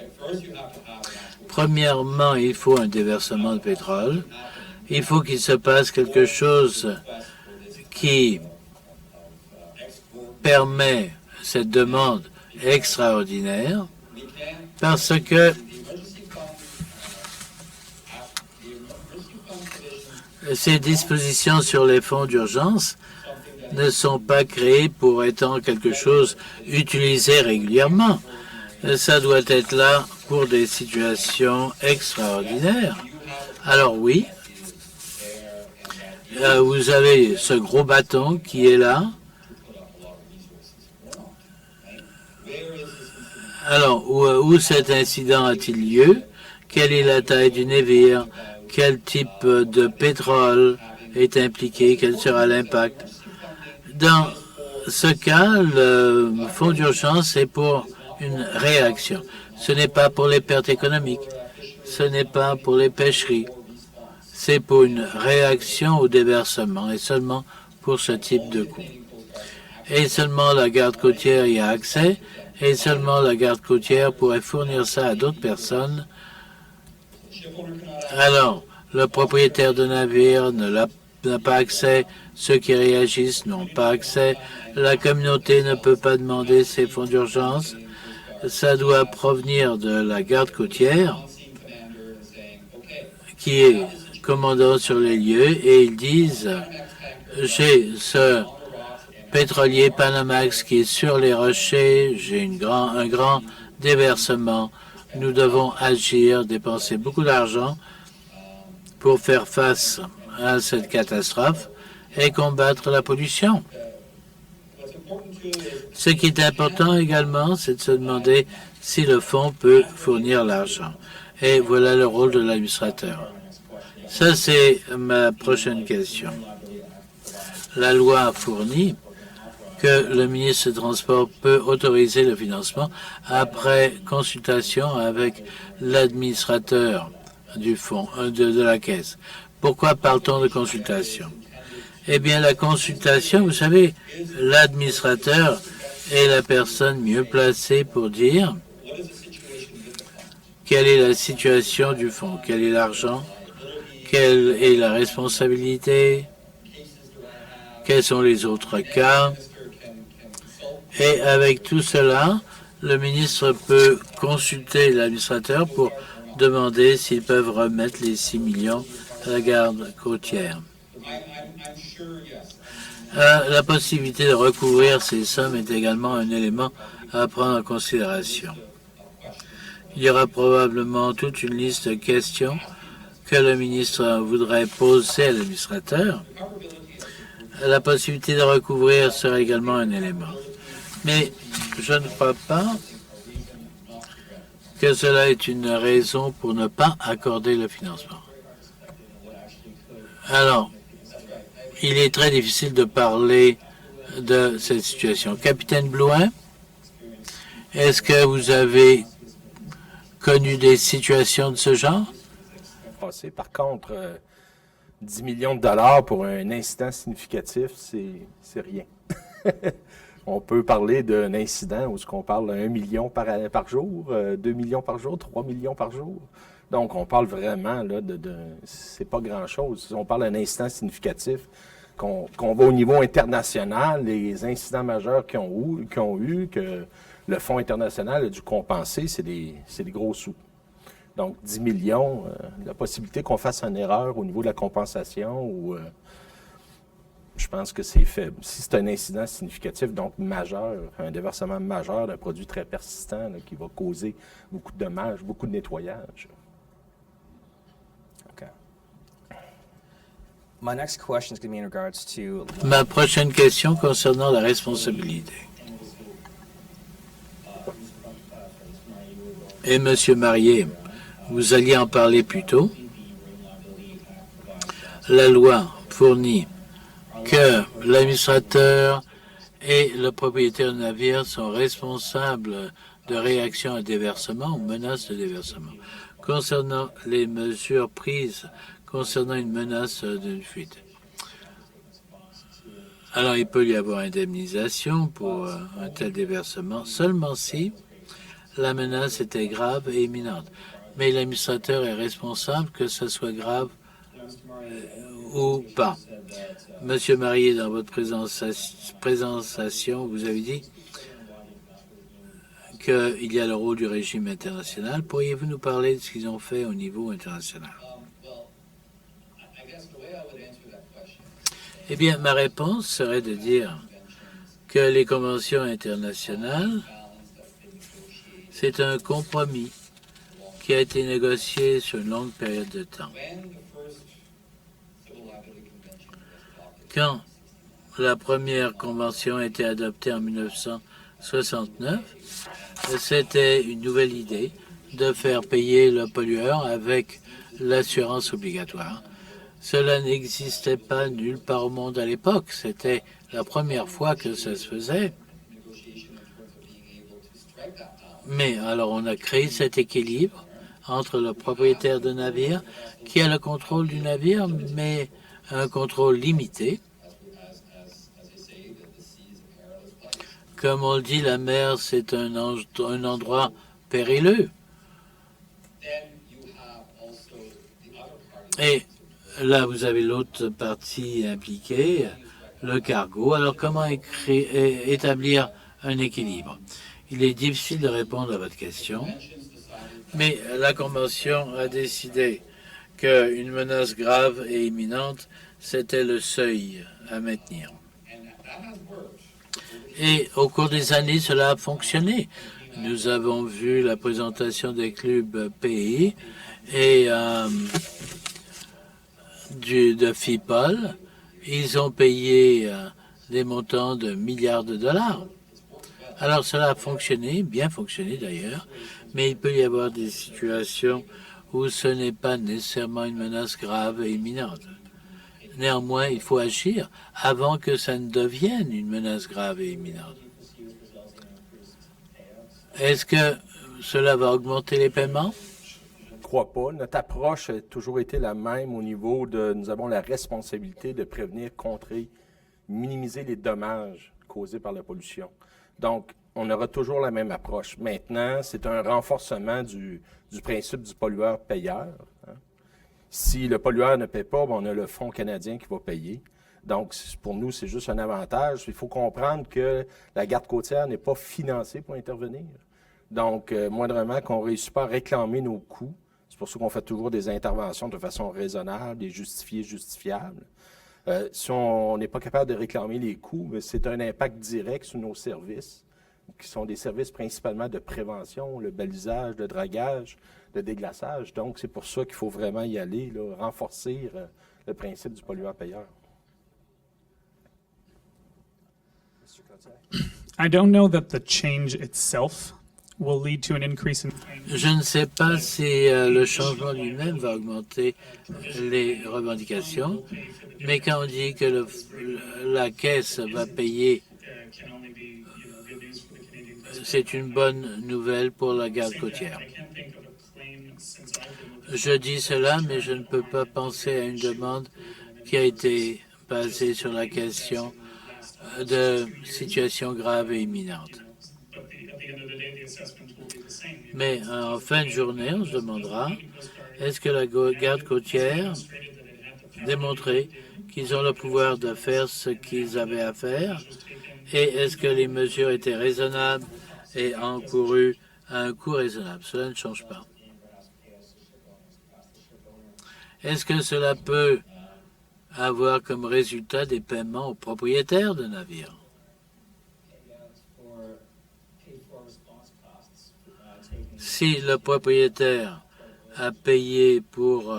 [SPEAKER 2] Premièrement, il faut un déversement de pétrole. Il faut qu'il se passe quelque chose qui permet cette demande extraordinaire parce que Ces dispositions sur les fonds d'urgence ne sont pas créées pour étant quelque chose utilisé régulièrement. Ça doit être là pour des situations extraordinaires. Alors oui, vous avez ce gros bâton qui est là. Alors, où cet incident a-t-il lieu? Quelle est la taille du navire? Quel type de pétrole est impliqué? Quel sera l'impact? Dans ce cas, le fonds d'urgence est pour une réaction. Ce n'est pas pour les pertes économiques. Ce n'est pas pour les pêcheries. C'est pour une réaction au déversement et seulement pour ce type de coût. Et seulement la garde côtière y a accès et seulement la garde côtière pourrait fournir ça à d'autres personnes. Alors, le propriétaire de navire n'a pas accès, ceux qui réagissent n'ont pas accès, la communauté ne peut pas demander ces fonds d'urgence. Ça doit provenir de la garde côtière qui est commandant sur les lieux et ils disent j'ai ce pétrolier Panamax qui est sur les rochers, j'ai un grand déversement. Nous devons agir, dépenser beaucoup d'argent pour faire face à cette catastrophe et combattre la pollution. Ce qui est important également, c'est de se demander si le fonds peut fournir l'argent. Et voilà le rôle de l'administrateur. Ça, c'est ma prochaine question. La loi fournit que le ministre des Transports peut autoriser le financement après consultation avec l'administrateur du fonds, de la caisse. Pourquoi parle-t-on de consultation? Eh bien, la consultation, vous savez, l'administrateur est la personne mieux placée pour dire quelle est la situation du fonds, quel est l'argent, quelle est la responsabilité, quels sont les autres cas. Et avec tout cela, le ministre peut consulter l'administrateur pour demander s'ils peuvent remettre les 6 millions à la garde côtière. La possibilité de recouvrir ces sommes est également un élément à prendre en considération. Il y aura probablement toute une liste de questions que le ministre voudrait poser à l'administrateur. La possibilité de recouvrir sera également un élément. Mais je ne crois pas que cela est une raison pour ne pas accorder le financement. Alors, il est très difficile de parler de cette situation. Capitaine Blouin, est-ce que vous avez connu des situations de ce genre?
[SPEAKER 5] Par contre, 10 millions de dollars pour un incident significatif, c'est rien. On peut parler d'un incident où on parle d'1 million par jour, 2 millions par jour, 3 millions par jour. Donc, on parle vraiment, là, c'est pas grand-chose. On parle d'un incident significatif, qu'on va au niveau international, les incidents majeurs qu'ils ont eu, que le Fonds international a dû compenser, c'est des gros sous. Donc, 10 millions, la possibilité qu'on fasse une erreur au niveau de la compensation, ou je pense que c'est faible. Si c'est un incident significatif, donc majeur, un déversement majeur d'un produit très persistant là, qui va causer beaucoup de dommages, beaucoup de nettoyage. Okay.
[SPEAKER 2] Ma prochaine question concernant la responsabilité. Et M. Marié, vous alliez en parler plus tôt. La loi fournit que l'administrateur et le propriétaire du navire sont responsables de réactions à déversement ou menaces de déversement. Concernant les mesures prises concernant une menace d'une fuite. Alors, il peut y avoir indemnisation pour un tel déversement seulement si la menace était grave et imminente. Mais l'administrateur est responsable que ce soit grave ou pas. Monsieur Marié, dans votre présentation, vous avez dit qu'il y a le rôle du régime international. Pourriez-vous nous parler de ce qu'ils ont fait au niveau international? Eh bien, ma réponse serait de dire que les conventions internationales, c'est un compromis qui a été négocié sur une longue période de temps. Quand la première convention a été adoptée en 1969, c'était une nouvelle idée de faire payer le pollueur avec l'assurance obligatoire. Cela n'existait pas nulle part au monde à l'époque. C'était la première fois que ça se faisait. Mais alors on a créé cet équilibre entre le propriétaire de navire qui a le contrôle du navire, mais un contrôle limité. Comme on le dit, la mer, c'est un endroit périlleux. Et là, vous avez l'autre partie impliquée, le cargo. Alors, comment établir un équilibre? Il est difficile de répondre à votre question, mais la Convention a décidé qu'une menace grave et imminente, c'était le seuil à maintenir. Et au cours des années, cela a fonctionné. Nous avons vu la présentation des clubs pays et de FIPOL. Ils ont payé des montants de milliards de dollars. Alors cela a fonctionné, bien fonctionné d'ailleurs, mais il peut y avoir des situations où ce n'est pas nécessairement une menace grave et imminente. Néanmoins, il faut agir avant que ça ne devienne une menace grave et imminente. Est-ce que cela va augmenter les paiements?
[SPEAKER 5] Je ne crois pas. Notre approche a toujours été la même au niveau de... Nous avons la responsabilité de prévenir, contrer, minimiser les dommages causés par la pollution. Donc, on aura toujours la même approche. Maintenant, c'est un renforcement du principe du pollueur-payeur. Hein. Si le pollueur ne paie pas, on a le Fonds canadien qui va payer. Donc, pour nous, c'est juste un avantage. Il faut comprendre que la garde côtière n'est pas financée pour intervenir. Donc, moindrement qu'on ne réussit pas à réclamer nos coûts, c'est pour ça qu'on fait toujours des interventions de façon raisonnable et justifiable. Si on n'est pas capable de réclamer les coûts, c'est un impact direct sur nos services, qui sont des services principalement de prévention, le balisage, le dragage, le déglaçage. Donc, c'est pour ça qu'il faut vraiment y aller, là, renforcer le principe du pollueur-payeur.
[SPEAKER 6] I don't know that the change itself will lead to an increase in...
[SPEAKER 2] Je ne sais pas si le changement lui-même va augmenter les revendications, mais quand on dit que la caisse va payer, c'est une bonne nouvelle pour la garde côtière. Je dis cela, mais je ne peux pas penser à une demande qui a été basée sur la question de situation grave et imminente. Mais en fin de journée, on se demandera, est-ce que la garde côtière démontrait qu'ils ont le pouvoir de faire ce qu'ils avaient à faire et est-ce que les mesures étaient raisonnables et encourues à un coût raisonnable? Cela ne change pas. Est-ce que cela peut avoir comme résultat des paiements aux propriétaires de navires? Si le propriétaire a payé pour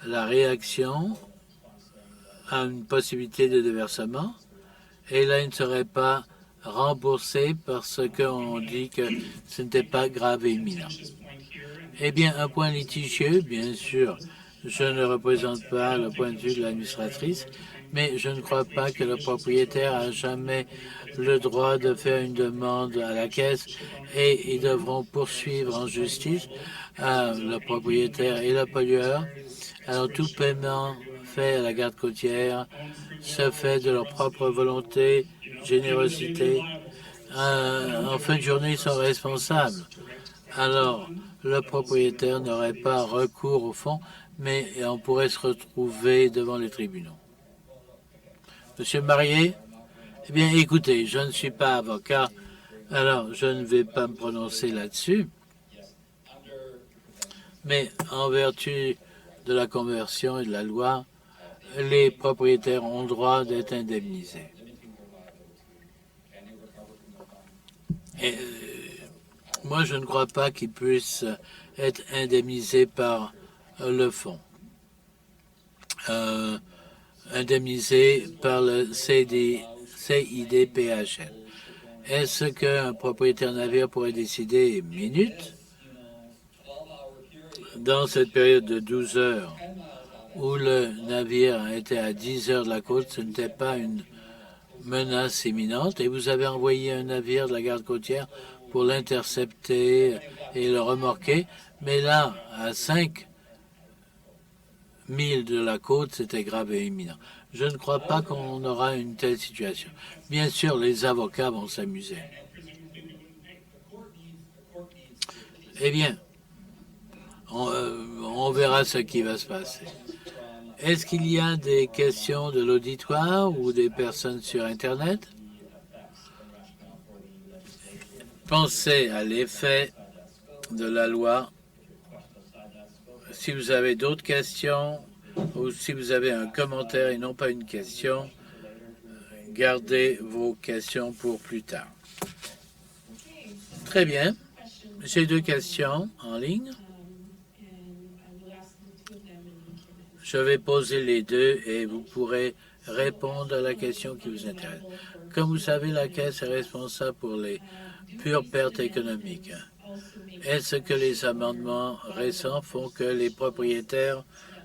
[SPEAKER 2] la réaction à une possibilité de déversement, et là, il ne serait pas remboursé parce qu'on dit que ce n'était pas grave et imminent. Eh bien, un point litigieux, bien sûr, je ne représente pas le point de vue de l'administratrice, mais je ne crois pas que le propriétaire a jamais le droit de faire une demande à la caisse et ils devront poursuivre en justice le propriétaire et le pollueur. Alors, tout paiement fait à la garde côtière se fait de leur propre volonté, générosité. En fin de journée, ils sont responsables. Alors, le propriétaire n'aurait pas recours au fonds, mais on pourrait se retrouver devant les tribunaux. Monsieur Marié? Eh bien, écoutez, je ne suis pas avocat, alors je ne vais pas me prononcer là-dessus. Mais en vertu de la conversion et de la loi, les propriétaires ont droit d'être indemnisés. Et, moi, je ne crois pas qu'ils puissent être indemnisés par le fonds, indemnisés par le CIDPHN. Est-ce qu'un propriétaire navire pourrait décider minutes, dans cette période de 12 heures, où le navire était à 10 heures de la côte, ce n'était pas une menace imminente, et vous avez envoyé un navire de la garde côtière pour l'intercepter et le remorquer, mais là, à 5 milles de la côte, c'était grave et imminent. Je ne crois pas qu'on aura une telle situation. Bien sûr, les avocats vont s'amuser. Eh bien, on verra ce qui va se passer. Est-ce qu'il y a des questions de l'auditoire ou des personnes sur Internet? Pensez à l'effet de la loi. Si vous avez d'autres questions ou si vous avez un commentaire et non pas une question, gardez vos questions pour plus tard. Très bien. J'ai 2 questions en ligne. Je vais poser les 2 et vous pourrez répondre à la question qui vous intéresse. Comme vous savez, la Caisse est responsable pour les pures pertes économiques. Est-ce que les amendements récents font que les propriétaires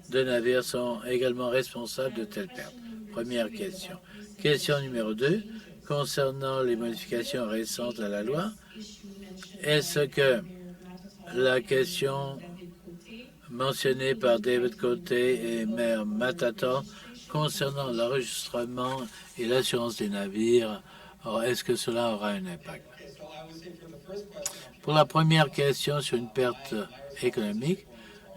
[SPEAKER 2] de navires sont également responsables de telles pertes? Première question. Question numéro 2. Concernant les modifications récentes à la loi, est-ce que la question mentionnée par David Côté et Maire Matata concernant l'enregistrement et l'assurance des navires, est-ce que cela aura un impact? Pour la première question sur une perte économique,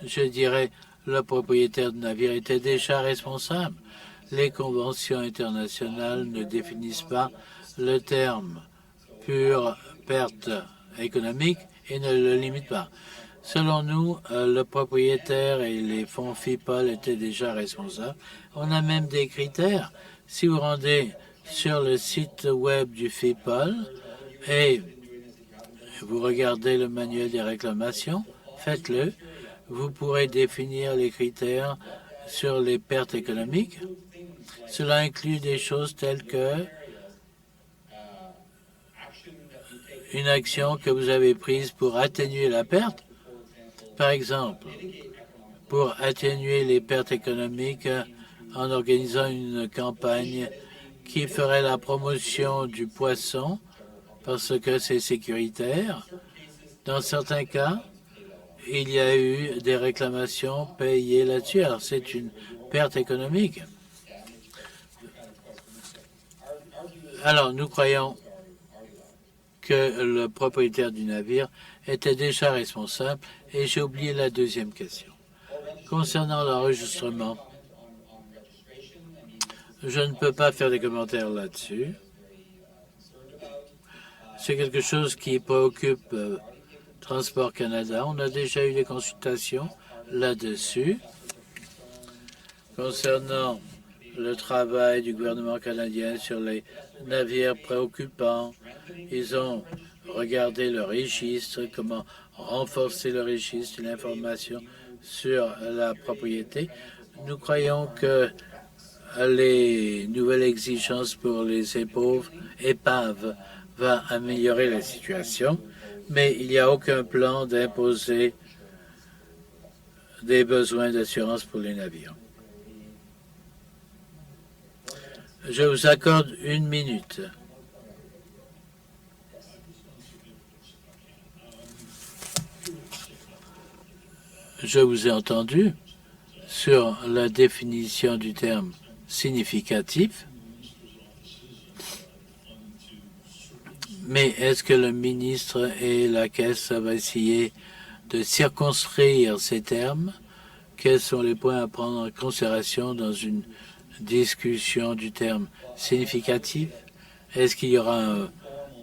[SPEAKER 2] je dirais le propriétaire de navire était déjà responsable. Les conventions internationales ne définissent pas le terme pure perte économique et ne le limitent pas. Selon nous, le propriétaire et les fonds FIPOL étaient déjà responsables. On a même des critères. Si vous rendez sur le site web du FIPOL et vous regardez le manuel des réclamations, faites-le. Vous pourrez définir les critères sur les pertes économiques. Cela inclut des choses telles que une action que vous avez prise pour atténuer la perte. Par exemple, pour atténuer les pertes économiques en organisant une campagne qui ferait la promotion du poisson parce que c'est sécuritaire. Dans certains cas, il y a eu des réclamations payées là-dessus. Alors, c'est une perte économique. Alors, nous croyons que le propriétaire du navire était déjà responsable. Et j'ai oublié la deuxième question. Concernant l'enregistrement, je ne peux pas faire des commentaires là-dessus. C'est quelque chose qui préoccupe Transport Canada. On a déjà eu des consultations là-dessus. Concernant le travail du gouvernement canadien sur les navires préoccupants, ils ont regardé le registre, comment renforcer le registre et l'information sur la propriété. Nous croyons que les nouvelles exigences pour les épaves vont améliorer la situation, mais il n'y a aucun plan d'imposer des besoins d'assurance pour les navires. Je vous accorde 1 minute. Je vous ai entendu sur la définition du terme significatif, mais est-ce que le ministre et la Caisse vont essayer de circonscrire ces termes? Quels sont les points à prendre en considération dans une discussion du terme significatif? Est-ce qu'il y aura un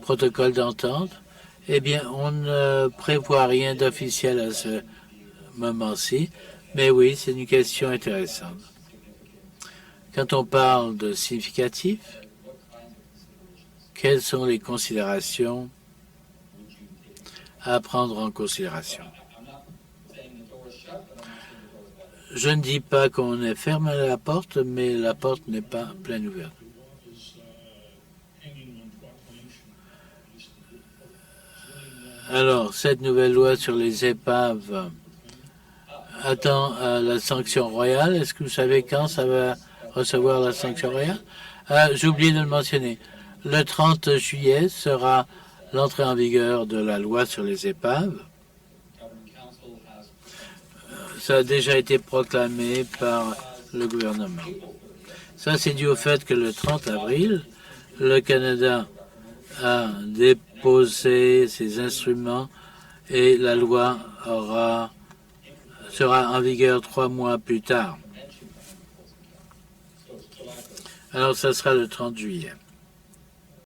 [SPEAKER 2] protocole d'entente? Eh bien, on ne prévoit rien d'officiel à ce moment-ci, mais oui, c'est une question intéressante. Quand on parle de significatif, quelles sont les considérations à prendre en considération? Je ne dis pas qu'on est fermé à la porte, mais la porte n'est pas pleine ouverte. Alors, cette nouvelle loi sur les épaves attend la sanction royale. Est-ce que vous savez quand ça va recevoir la sanction royale? J'ai oublié de le mentionner. Le 30 juillet sera l'entrée en vigueur de la loi sur les épaves. Ça a déjà été proclamé par le gouvernement. Ça, c'est dû au fait que le 30 avril, le Canada a déposé ses instruments et la loi sera en vigueur 3 mois plus tard. Alors, ça sera le 30 juillet.